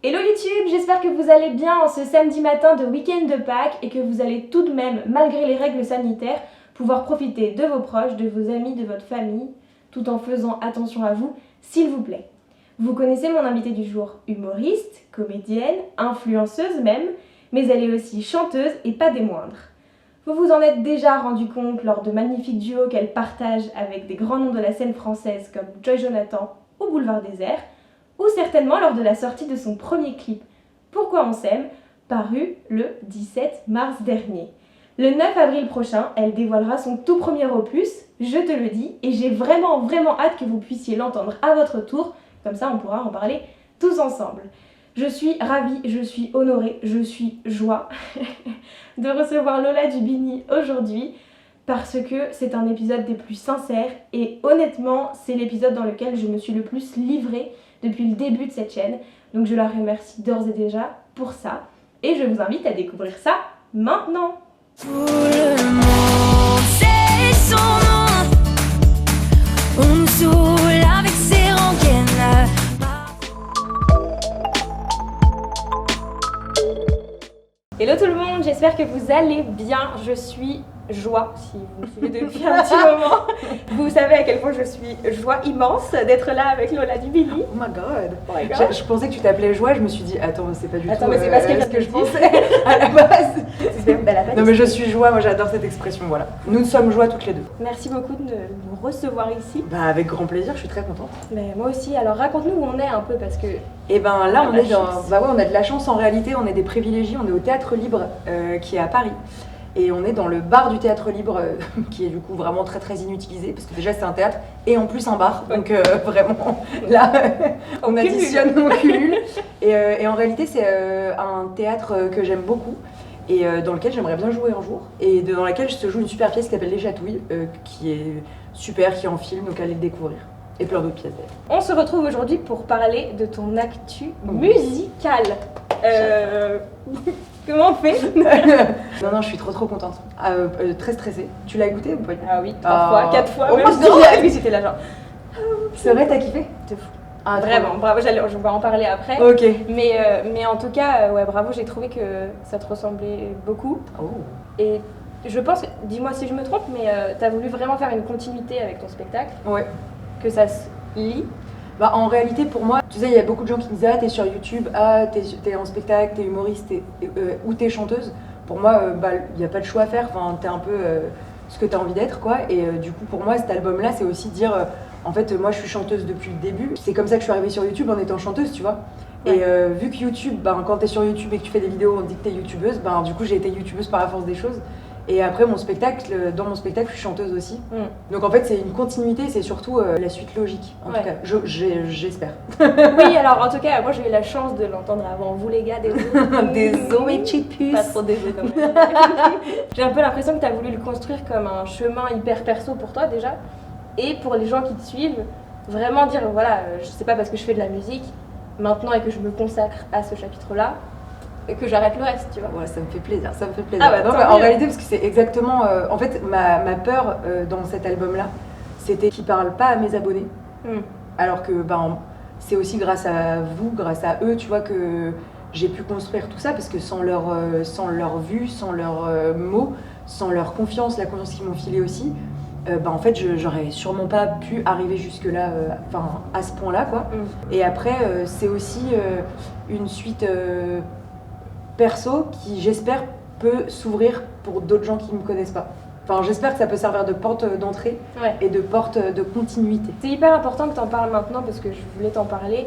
Hello YouTube, j'espère que vous allez bien en ce samedi matin de week-end de Pâques et que vous allez tout de même, malgré les règles sanitaires, pouvoir profiter de vos proches, de vos amis, de votre famille, tout en faisant attention à vous, s'il vous plaît. Vous connaissez mon invitée du jour, humoriste, comédienne, influenceuse même, mais elle est aussi chanteuse et pas des moindres. Vous vous en êtes déjà rendu compte lors de magnifiques duos qu'elle partage avec des grands noms de la scène française comme Joy Jonathan ou Boulevard Désert, ou certainement lors de la sortie de son premier clip « Pourquoi on s'aime » paru le 17 mars dernier. Le 9 avril prochain, elle dévoilera son tout premier opus, je te le dis, et j'ai vraiment hâte que vous puissiez l'entendre à votre tour, comme ça on pourra en parler tous ensemble. Je suis ravie, je suis honorée, je suis joie de recevoir Lola Dubini aujourd'hui, parce que c'est un épisode des plus sincères et honnêtement, c'est l'épisode dans lequel je me suis le plus livrée depuis le début de cette chaîne. Donc je la remercie d'ores et déjà pour ça. Et je vous invite à découvrir ça maintenant. Tout le monde sait son nom. On nous saoule avec ses rengaines. Hello tout le monde, j'espère que vous allez bien. Je suis joie, si vous me suivez depuis un petit moment. Vous savez à quel point je suis joie immense d'être là avec Lola Dubini. Oh my god, Oh my God. Je pensais que tu t'appelais Joie, je me suis dit attends c'est pas du Attends, tout mais c'est pas ce qu'elle ce que je vient de pensais à la base. Non mais je suis... suis Joie, moi j'adore cette expression, voilà. Nous sommes Joie toutes les deux. Merci beaucoup de nous recevoir ici. Bah avec grand plaisir, je suis très contente. Mais moi aussi, alors raconte-nous où on est un peu parce que... Et ben là On a on de est la dans... chance. Bah ouais on a de la chance en réalité, on est des privilégiés, on est au Théâtre Libre qui est à Paris. Et on est dans le bar du Théâtre Libre qui est du coup vraiment très inutilisé parce que déjà c'est un théâtre et en plus un bar. Donc vraiment là on additionne, on cumule. Et en réalité c'est un théâtre que j'aime beaucoup et dans lequel j'aimerais bien jouer un jour. Et dans laquelle se joue une super pièce qui s'appelle Les Chatouilles qui est super, qui est en film, donc allez le découvrir. Et plein d'autres pièces d'ailleurs. On se retrouve aujourd'hui pour parler de ton actu musicale. Comment on fait? Non, je suis trop contente. Très stressée. Tu l'as écouté ou pas? Ah oui, 3 fois, 4 fois. Oh même. my God. Oui, c'était là genre... C'est vrai, t'as kiffé? De fou. Ah, trop Vraiment, bravo, je vais en parler après. bien. Ok. Mais en tout cas, ouais, bravo, j'ai trouvé que ça te ressemblait beaucoup. Oh. Et je pense, dis-moi si je me trompe, mais t'as voulu vraiment faire une continuité avec ton spectacle, Ouais. que ça se lit. Bah, en réalité, pour moi, tu sais, il y a beaucoup de gens qui me disent ah, t'es sur YouTube, ah, t'es en spectacle, t'es humoriste, ou t'es chanteuse. Pour moi, bah, il n'y a pas de choix à faire. Enfin, t'es un peu ce que t'as envie d'être, quoi. Et du coup, pour moi, cet album-là, c'est aussi dire en fait, moi, je suis chanteuse depuis le début. C'est comme ça que je suis arrivée sur YouTube en étant chanteuse, tu vois. Ouais. Et vu que YouTube, ben, quand t'es sur YouTube et que tu fais des vidéos, on dit que t'es youtubeuse, ben, du coup, j'ai été youtubeuse par la force des choses. Et après, dans mon spectacle, je suis chanteuse aussi. Donc en fait, c'est une continuité, c'est surtout la suite logique. En Ouais. tout cas, j'espère. Oui, alors en tout cas, moi j'ai eu la chance de l'entendre avant vous les gars, désolé. Désolé, petite puce. Pas trop désolé quand même. J'ai un peu l'impression que tu as voulu le construire comme un chemin hyper perso pour toi déjà. Et pour les gens qui te suivent, vraiment dire voilà, je sais pas parce que je fais de la musique maintenant et que je me consacre à ce chapitre-là, que j'arrête le reste, tu vois. Ouais, ça me fait plaisir, ça me fait plaisir. Ah bah, non, tant mais en mieux. réalité, parce que c'est exactement... en fait, ma peur dans cet album-là, c'était qu'il parle pas à mes abonnés. Alors que ben, c'est aussi grâce à vous, grâce à eux, tu vois, que j'ai pu construire tout ça, parce que sans leur vue, sans leurs mots, sans leur confiance, la confiance qu'ils m'ont filée aussi, ben, en fait, j'aurais sûrement pas pu arriver jusque-là, enfin, à ce point-là, quoi. Et après, c'est aussi une suite perso qui, j'espère, peut s'ouvrir pour d'autres gens qui ne me connaissent pas. Enfin, j'espère que ça peut servir de porte d'entrée Ouais. et de porte de continuité. C'est hyper important que tu en parles maintenant parce que je voulais t'en parler.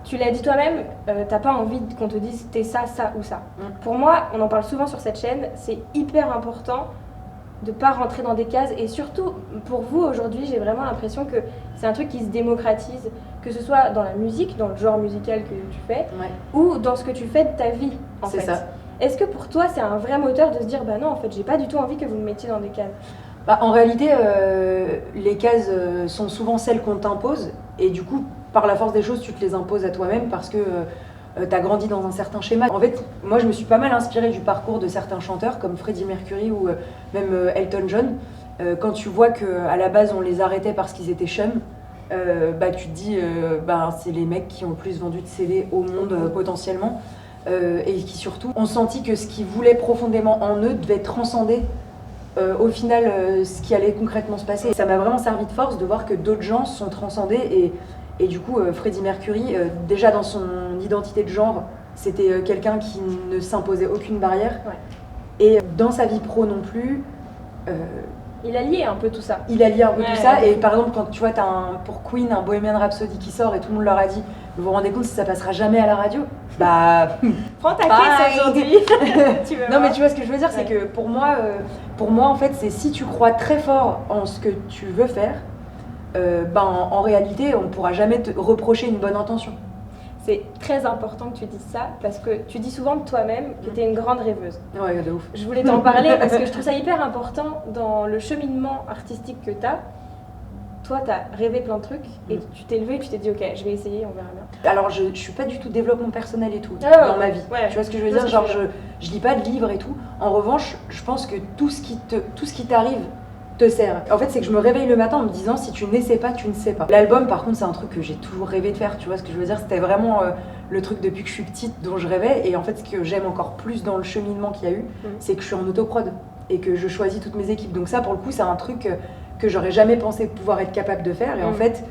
Tu l'as dit toi-même, t'as pas envie qu'on te dise t'es ça, ça ou ça. Pour moi, on en parle souvent sur cette chaîne, c'est hyper important de pas rentrer dans des cases et surtout pour vous aujourd'hui, j'ai vraiment l'impression que c'est un truc qui se démocratise, que ce soit dans la musique, dans le genre musical que tu fais, Ouais. ou dans ce que tu fais de ta vie en C'est fait. ça. Est-ce que pour toi c'est un vrai moteur de se dire bah non en fait j'ai pas du tout envie que vous me mettiez dans des cases? Bah, en réalité, les cases sont souvent celles qu'on t'impose et du coup, par la force des choses, tu te les imposes à toi-même parce que tu as grandi dans un certain schéma. En fait, moi, je me suis pas mal inspirée du parcours de certains chanteurs comme Freddie Mercury ou même Elton John. Quand tu vois qu'à la base, on les arrêtait parce qu'ils étaient chums, tu te dis, c'est les mecs qui ont le plus vendu de CD au monde potentiellement, et qui surtout ont senti que ce qu'ils voulaient profondément en eux devait transcender au final ce qui allait concrètement se passer. Ça m'a vraiment servi de force de voir que d'autres gens se sont transcendés et du coup Freddie Mercury, déjà dans son identité de genre, c'était quelqu'un qui ne s'imposait aucune barrière. Ouais. Et dans sa vie pro non plus. Il a lié un peu tout ça. Il a lié un peu tout ça. Et par exemple, quand tu vois, t'as pour Queen un Bohemian Rhapsody qui sort et tout le monde leur a dit vous vous rendez compte si ça passera jamais à la radio ? Prends ta caisse aujourd'hui. Non, mais tu vois ce que je veux dire, c'est que pour moi, en fait, c'est si tu crois très fort en ce que tu veux faire, en réalité, on ne pourra jamais te reprocher une bonne intention. C'est très important que tu dises ça parce que tu dis souvent de toi-même que tu es une grande rêveuse. Ouais, de ouf. Je voulais t'en parler parce que je trouve ça hyper important dans le cheminement artistique que tu as. Toi, tu as rêvé plein de trucs et tu t'es levé et tu t'es dit ok, je vais essayer, on verra bien. Alors, je suis pas du tout développement personnel et tout dans ma vie. Ouais. Tu vois ce que je veux dire ? Genre, je lis pas de livres et tout. En revanche, je pense que tout ce qui t'arrive te sert. En fait, c'est que je me réveille le matin en me disant si tu n'essaies pas, tu ne sais pas. L'album, par contre, c'est un truc que j'ai toujours rêvé de faire. Tu vois ce que je veux dire ? C'était vraiment le truc depuis que je suis petite dont je rêvais. Et en fait, ce que j'aime encore plus dans le cheminement qu'il y a eu, c'est que je suis en autoprod et que je choisis toutes mes équipes. Donc ça, pour le coup, c'est un truc que j'aurais jamais pensé pouvoir être capable de faire. Et en fait,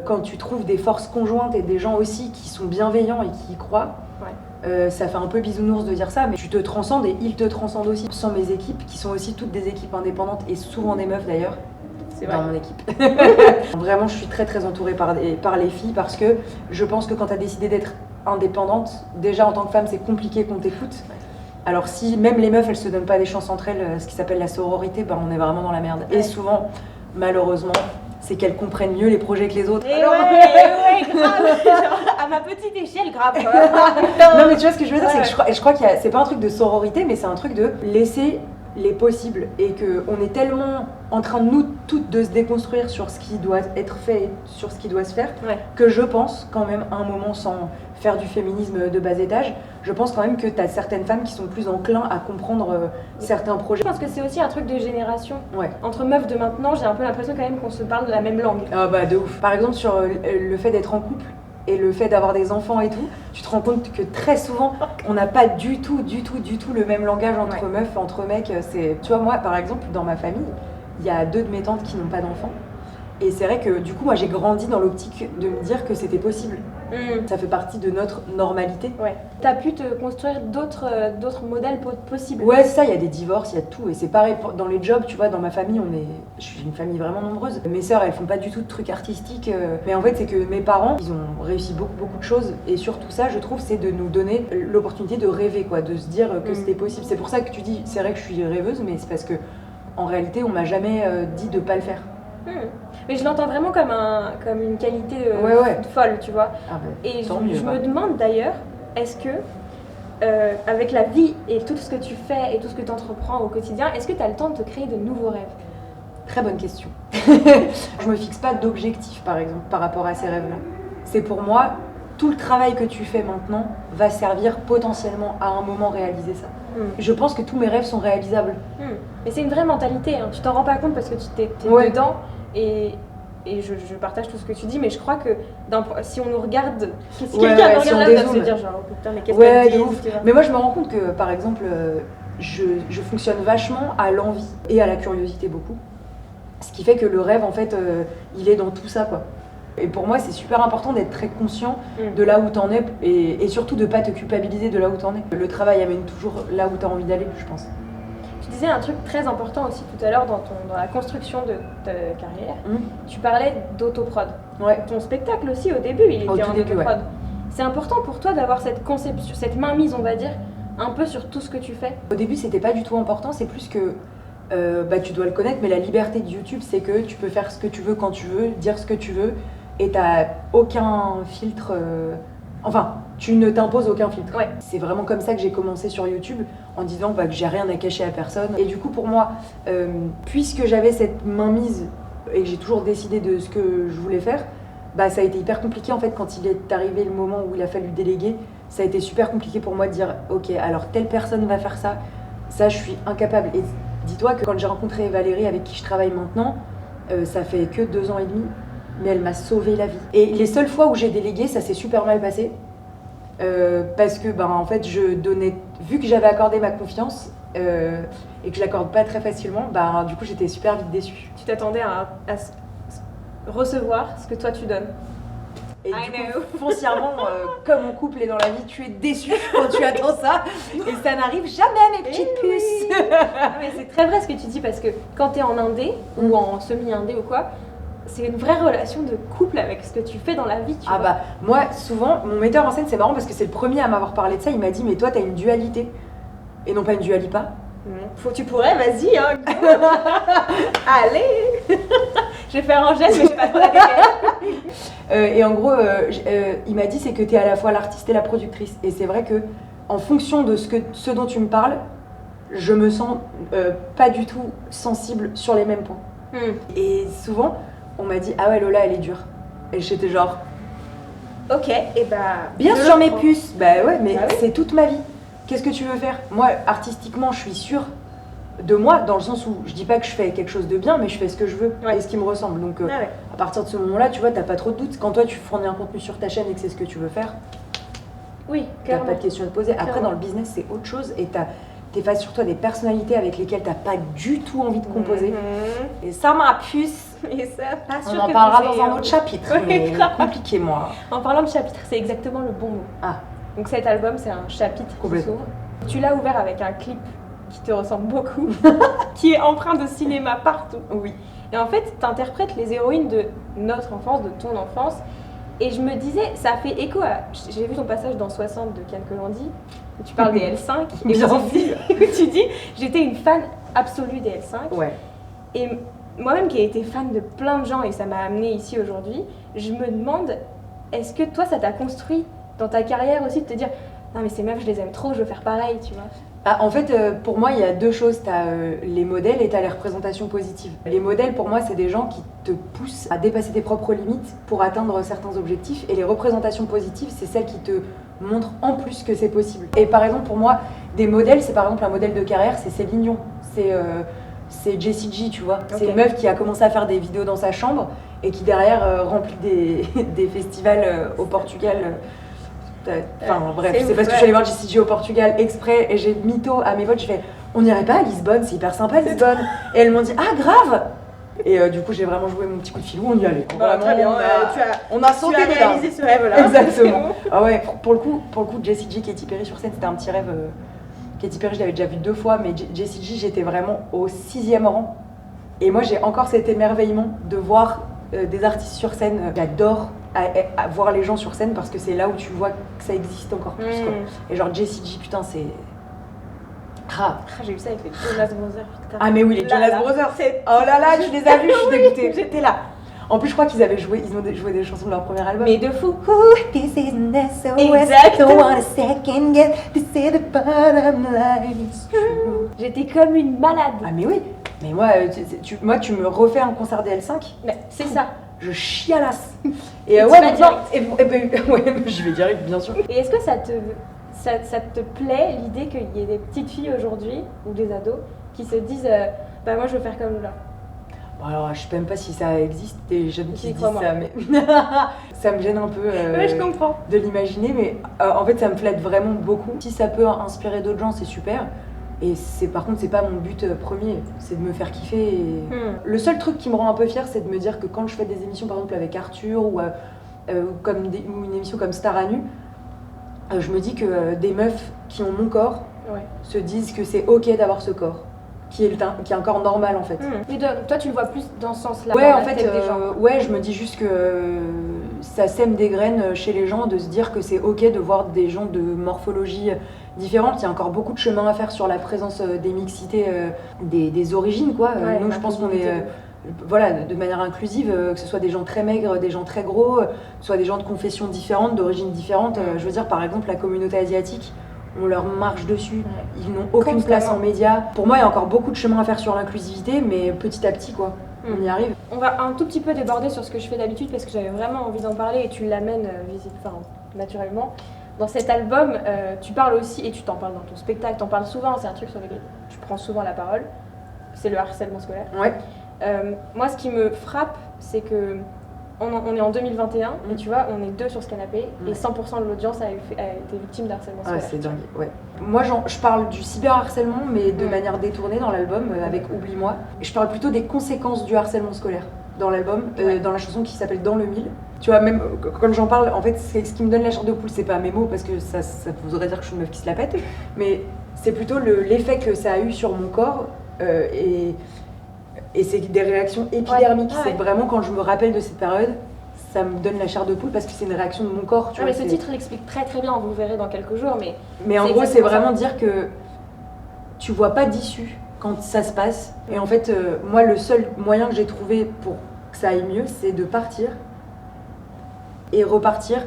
quand tu trouves des forces conjointes et des gens aussi qui sont bienveillants et qui y croient, ça fait un peu bisounours de dire ça, mais tu te transcendes et ils te transcendent aussi. Sans mes équipes, qui sont aussi toutes des équipes indépendantes et souvent des meufs d'ailleurs, dans mon équipe. Vraiment, je suis très très entourée par les filles parce que je pense que quand tu as décidé d'être indépendante, déjà en tant que femme, c'est compliqué qu'on t'écoute. Alors si même les meufs, elles se donnent pas des chances entre elles, ce qui s'appelle la sororité, on est vraiment dans la merde. Et souvent, malheureusement, c'est qu'elles comprennent mieux les projets que les autres. Alors... ouais, grave. Genre, à ma petite échelle, grave. Non, mais tu vois ce que je veux dire, c'est que je crois c'est pas un truc de sororité, mais c'est un truc de laisser les possibles et qu'on est tellement en train de nous toutes de se déconstruire sur ce qui doit être fait, sur ce qui doit se faire, que je pense quand même à un moment, sans faire du féminisme de bas étage, je pense quand même que tu as certaines femmes qui sont plus enclins à comprendre certains projets. Je pense que c'est aussi un truc de génération. Entre meufs de maintenant, j'ai un peu l'impression quand même qu'on se parle de la même langue. Ah bah de ouf. Par exemple sur le fait d'être en couple et le fait d'avoir des enfants et tout, tu te rends compte que très souvent, on n'a pas du tout le même langage entre meufs, entre mecs. Tu vois, moi par exemple, dans ma famille, il y a 2 de mes tantes qui n'ont pas d'enfants. Et c'est vrai que du coup, moi j'ai grandi dans l'optique de me dire que c'était possible. Ça fait partie de notre normalité. T'as pu te construire d'autres modèles possibles. Ouais, c'est ça, il y a des divorces, il y a tout. Et c'est pareil dans les jobs, tu vois, dans ma famille, je suis une famille vraiment nombreuse. Mes sœurs, elles font pas du tout de trucs artistiques. Mais en fait, c'est que mes parents, ils ont réussi beaucoup de choses. Et surtout ça, je trouve, c'est de nous donner l'opportunité de rêver, quoi, de se dire que c'était possible. C'est pour ça que tu dis, c'est vrai que je suis rêveuse, mais c'est parce que en réalité, on m'a jamais dit de pas le faire. Mais je l'entends vraiment comme une qualité folle, tu vois. Et je me demande d'ailleurs, est-ce que, avec la vie et tout ce que tu fais et tout ce que tu entreprends au quotidien, est-ce que tu as le temps de te créer de nouveaux rêves ? Très bonne question. Je me fixe pas d'objectif, par exemple, par rapport à ces rêves-là. C'est pour moi, tout le travail que tu fais maintenant va servir potentiellement à un moment réaliser ça. Je pense que tous mes rêves sont réalisables. Mais c'est une vraie mentalité, hein. Tu t'en rends pas compte parce que tu t'es dedans. Et je partage tout ce que tu dis, mais je crois que si on nous regarde, si quelqu'un nous regarde là, ça va se dire genre, oh, putain, mais qu'est-ce qu'elle dit, mais moi je me rends compte que par exemple, je fonctionne vachement à l'envie et à la curiosité beaucoup. Ce qui fait que le rêve, en fait, il est dans tout ça, quoi. Et pour moi, c'est super important d'être très conscient de là où t'en es et surtout de pas te culpabiliser de là où t'en es. Le travail amène toujours là où t'as envie d'aller, je pense. Tu disais un truc très important aussi tout à l'heure dans la construction de ta carrière. Tu parlais d'autoprod. Ton spectacle aussi, au début, il était en autoprod. C'est important pour toi d'avoir cette conception, cette mainmise, on va dire, un peu sur tout ce que tu fais. Au début, c'était pas du tout important, c'est plus que tu dois le connaître, mais la liberté de YouTube, c'est que tu peux faire ce que tu veux quand tu veux, dire ce que tu veux, et t'as aucun filtre. Enfin, tu ne t'imposes aucun filtre. C'est vraiment comme ça que j'ai commencé sur YouTube, en disant que j'ai rien à cacher à personne. Et du coup, pour moi, puisque j'avais cette mainmise et que j'ai toujours décidé de ce que je voulais faire, ça a été hyper compliqué en fait quand il est arrivé le moment où il a fallu déléguer. Ça a été super compliqué pour moi de dire ok, alors telle personne va faire ça, ça je suis incapable. Et dis-toi que quand j'ai rencontré Valérie avec qui je travaille maintenant, ça fait que 2 ans et demi. mais elle m'a sauvé la vie. Et les seules fois où j'ai délégué, ça s'est super mal passé. Parce que en fait, je donnais, vu que j'avais accordé ma confiance et que je l'accorde pas très facilement, du coup j'étais super vite déçue. Tu t'attendais à recevoir ce que toi tu donnes. Et du coup, foncièrement, comme mon couple est dans la vie, tu es déçu quand tu attends ça. Et ça n'arrive jamais, mes petites puces. Mais c'est très vrai ce que tu dis, parce que quand t'es en indé, ou en semi-indé ou quoi, c'est une vraie relation de couple avec ce que tu fais dans la vie, tu vois. Moi, souvent, mon metteur en scène, c'est marrant parce que c'est le premier à m'avoir parlé de ça. Il m'a dit, mais toi, t'as une dualité. Et non pas une dualipa. Tu pourrais, vas-y, hein. Allez. Je vais faire un geste, mais je vais pas trop la décaler. Et en gros, il m'a dit, c'est que t'es à la fois l'artiste et la productrice. Et c'est vrai que, en fonction de ce dont tu me parles, je me sens pas du tout sensible sur les mêmes points. Et souvent, on m'a dit, ah ouais, Lola, elle est dure. Et j'étais genre, ok, et bien sûr, mes puces. Ouais, mais oui. c'est toute ma vie. Qu'est-ce que tu veux faire? Moi, artistiquement, je suis sûre de moi, dans le sens où je dis pas que je fais quelque chose de bien, mais je fais ce que je veux et ce qui me ressemble. Donc, à partir de ce moment-là, tu vois, t'as pas trop de doutes. Quand toi, tu fournis un contenu sur ta chaîne et que c'est ce que tu veux faire, oui, t'as pas de questions à te poser. Après, dans le business, c'est autre chose et t'es face sur toi des personnalités avec lesquelles t'as pas du tout envie de composer. Et ça, ma puce. Et ça, pas sûr. On en parlera dans un autre chapitre, mais compliqué, moi. En parlant de chapitre, c'est exactement le bon mot. Donc cet album, c'est un chapitre qui s'ouvre. Tu l'as ouvert avec un clip qui te ressemble beaucoup, qui est empreint de cinéma partout. Oui. Et en fait, tu interprètes les héroïnes de notre enfance, de ton enfance. Et je me disais, ça fait écho à... J'ai vu ton passage dans 60 de Ken Colandi, où tu parles des L5. Et tu dis, j'étais une fan absolue des L5. Ouais. Et moi-même qui ai été fan de plein de gens, et ça m'a amenée ici aujourd'hui, je me demande, est-ce que toi, ça t'a construit dans ta carrière aussi, de te dire, non mais ces meufs, je les aime trop, je veux faire pareil, tu vois? En fait, pour moi, il y a deux choses. T'as les modèles et t'as les représentations positives. Les modèles, pour moi, c'est des gens qui te poussent à dépasser tes propres limites pour atteindre certains objectifs. Et les représentations positives, c'est celles qui te montrent en plus que c'est possible. Et par exemple, pour moi, des modèles, c'est par exemple un modèle de carrière, c'est Céline Dion. C'est Jessie J, tu vois. C'est une meuf qui a commencé à faire des vidéos dans sa chambre et qui derrière remplit des festivals au Portugal. Enfin bref, c'est parce que je suis allée voir Jessie J au Portugal exprès et j'ai mytho à mes potes, j'ai fait on n'irait pas à Lisbonne, c'est hyper sympa Lisbonne. Et elles m'ont dit ah grave. Et du coup j'ai vraiment joué mon petit coup de filou, on y allait. Très bien, on a sauté tu as réalisé ce rêve-là. Exactement. Ah ouais, pour le coup Jessie J, Katy Perry sur scène, c'était un petit rêve. Katy Perry je l'avais déjà vu 2 fois, mais Jessie J j'étais vraiment au 6e rang. Et moi j'ai encore cet émerveillement de voir des artistes sur scène. J'adore à voir les gens sur scène parce que c'est là où tu vois que ça existe encore plus quoi. Et genre Jessie J, putain c'est... J'ai vu ça avec les Jonas Brothers, putain. Ah mais oui, les Jonas Brothers, oh là là, tu les as vus, je suis dégoûtée. J'étais là. En plus je crois qu'ils ont joué des chansons de leur premier album. Mais de fou. This isn't SOS. Exactement. Don't wanna second guess. This is the bottom line. It's true. J'étais comme une malade. Ah mais oui. Mais moi tu me refais un concert des L5. Mais c'est ça. Je chialasse. Et ouais, maintenant, ouais, je vais direct, bien sûr. Et est-ce que ça te plaît l'idée qu'il y ait des petites filles aujourd'hui, ou des ados, qui se disent moi je veux faire comme Lola? Bon, alors je sais même pas si ça existe, des jeunes qui disent crois-moi. ça, mais ça me gêne un peu Ouais, je comprends. de l'imaginer, mais en fait ça me flatte vraiment beaucoup. Si ça peut inspirer d'autres gens, c'est super. Et par contre, c'est pas mon but premier, c'est de me faire kiffer. Le seul truc qui me rend un peu fière, c'est de me dire que quand je fais des émissions, par exemple avec Arthur ou une émission comme Star à nu, je me dis que des meufs qui ont mon corps se disent que c'est ok d'avoir ce corps, qui est un corps normal en fait. Mais toi, tu le vois plus dans ce sens-là. Ouais, dans en la fait, tête des gens. je me dis juste que ça sème des graines chez les gens de se dire que c'est ok de voir des gens de morphologie différente. Il y a encore beaucoup de chemin à faire sur la présence des mixités, des origines quoi. Nous, je pense qu'on est de manière inclusive, que ce soit des gens très maigres, des gens très gros, que ce soit des gens de confessions différentes, d'origines différentes. Je veux dire, par exemple, la communauté asiatique, on leur marche dessus, ils n'ont aucune place en médias. Pour moi, il y a encore beaucoup de chemin à faire sur l'inclusivité, mais petit à petit, quoi, on y arrive. On va un tout petit peu déborder sur ce que je fais d'habitude, parce que j'avais vraiment envie d'en parler, et tu l'amènes naturellement. Dans cet album, tu parles aussi, et tu t'en parles dans ton spectacle, t'en parles souvent, c'est un truc sur lequel tu prends souvent la parole, c'est le harcèlement scolaire. Ouais. Moi, ce qui me frappe, c'est que on est en 2021 et tu vois, on est 2 sur ce canapé et 100% de l'audience a été victime d'harcèlement scolaire. C'est dingue, ouais. Moi, je parle du cyberharcèlement, mais de manière détournée dans l'album, avec Oublie-moi. Je parle plutôt des conséquences du harcèlement scolaire dans l'album, dans la chanson qui s'appelle Dans le mille. Tu vois, même quand j'en parle, en fait, ce qui me donne la chair de poule, c'est pas mes mots, parce que ça voudrait dire que je suis une meuf qui se la pète, mais c'est plutôt l'effet que ça a eu sur mon corps, et c'est des réactions épidermiques. C'est vraiment quand je me rappelle de cette période, ça me donne la chair de poule parce que c'est une réaction de mon corps. Tu vois, mais ce titre l'explique très très bien, vous le verrez dans quelques jours. Mais en gros, c'est vraiment dire que tu vois pas d'issue quand ça se passe. Et en fait, moi, le seul moyen que j'ai trouvé pour que ça aille mieux, c'est de partir et repartir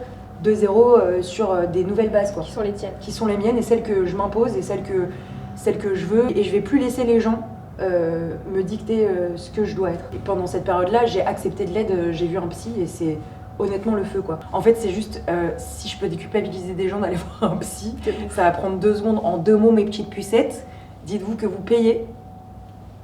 de zéro sur des nouvelles bases, quoi. Qui sont les tiennes. Qui sont les miennes et celles que je m'impose et celles que je veux. Et je vais plus laisser les gens me dicter ce que je dois être. Et pendant cette période-là, j'ai accepté de l'aide, j'ai vu un psy et c'est honnêtement le feu, quoi. En fait, c'est juste, si je peux déculpabiliser des gens d'aller voir un psy, ça va prendre 2 secondes. En 2 mots, mes petites pucettes, dites-vous que vous payez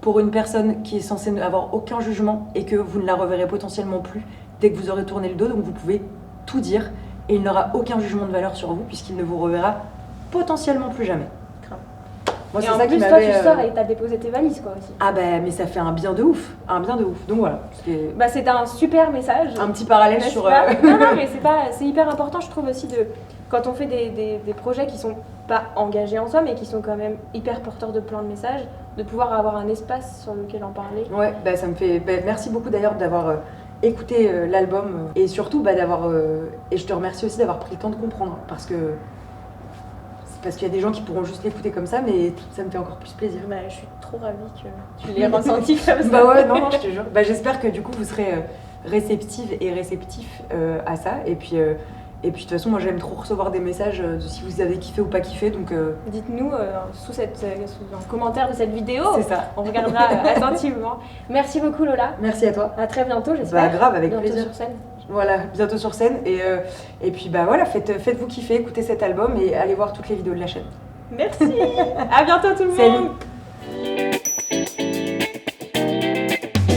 pour une personne qui est censée n'avoir aucun jugement et que vous ne la reverrez potentiellement plus dès que vous aurez tourné le dos, donc vous pouvez tout dire et il n'aura aucun jugement de valeur sur vous puisqu'il ne vous reverra potentiellement plus jamais. Moi, et en plus, toi, tu sors et t'as déposé tes valises, quoi, aussi. Ah bah, mais ça fait un bien de ouf, Donc voilà. C'est un super message. Un petit parallèle sur... Non, mais c'est hyper important, je trouve aussi, quand on fait des projets qui sont pas engagés en soi, mais qui sont quand même hyper porteurs de plein de messages, de pouvoir avoir un espace sur lequel en parler. Ouais, ça me fait... merci beaucoup d'ailleurs d'avoir écouté l'album et surtout d'avoir... et je te remercie aussi d'avoir pris le temps de comprendre, parce qu'il y a des gens qui pourront juste l'écouter comme ça, mais ça me fait encore plus plaisir. Je suis trop ravie que tu l'aies ressenti comme ça. Bah ouais, non, je te jure. J'espère que du coup vous serez réceptive et réceptif à ça. Et puis de toute façon, moi j'aime trop recevoir des messages de si vous avez kiffé ou pas kiffé. Donc dites-nous sous un commentaire de cette vidéo. C'est ça. On regardera attentivement. Merci beaucoup Lola. Merci à toi. À très bientôt, j'espère. Grave, avec bientôt plaisir. Sur scène. Voilà, bientôt sur scène. Et puis voilà, faites-vous kiffer, écoutez cet album et allez voir toutes les vidéos de la chaîne. Merci. À bientôt tout le monde. Salut.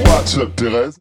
What's up, Thérèse?